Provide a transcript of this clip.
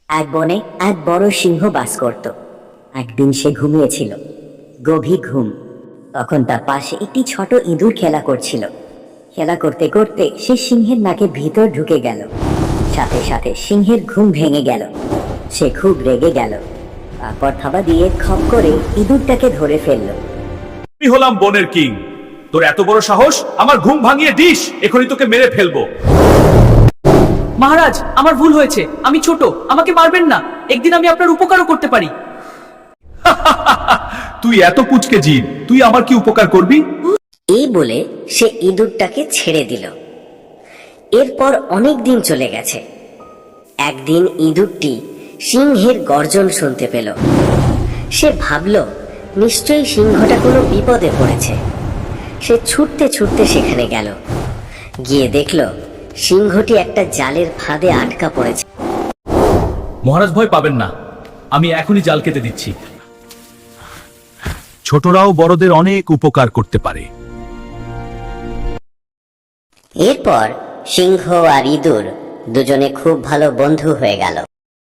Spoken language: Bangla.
এক বনে এক বড় সিংহ বাস করত। একদিন সে ঘুমিয়েছিল, গভীর ঘুম। তখন তার পাশে একটি ছোট ইঁদুর খেলা করছিল। খেলা করতে করতে সে সিংহের নাকের ভিতর ঢুকে গেল। সাথে সাথে সিংহের ঘুম ভেঙে গেল। সে খুব রেগে গেল। তারপর থাবা দিয়ে খপ করে ইঁদুরটাকে ধরে ফেলল। আমি হলাম বনের কিং, তোর এত বড় সাহস আমার ঘুম ভাঙিয়ে দিস, এখনই তোকে মেরে ফেলবো। মহারাজ, আমার ভুল হয়েছে, আমি ছোট, আমাকে মারবেন না, একদিন আমি আপনার উপকারও করতে পারি। তুই এত পুচকে জীব, তুই আমার কি উপকার করবি? এই বলে সে ইঁদুরটাকে ছেড়ে দিল। এরপর অনেক দিন চলে গেছে। একদিন ইঁদুরটি সিংহের গর্জন শুনতে পেল। সে ভাবল, নিশ্চয়ই সিংহটা কোনো বিপদে পড়েছে। সে ছুটতে ছুটতে সেখানে গেল। গিয়ে দেখল সিংহটি একটা জালের ফাঁদে আটকা পড়েছে। মহারাজ ভয় পাবেন না, আমি এখনই জাল কেটে দিচ্ছি। ছোটরাও বড়দের অনেক উপকার করতে পারে। এরপর সিংহ আর ইঁদুর দুজনে খুব ভালো বন্ধু হয়ে গেল।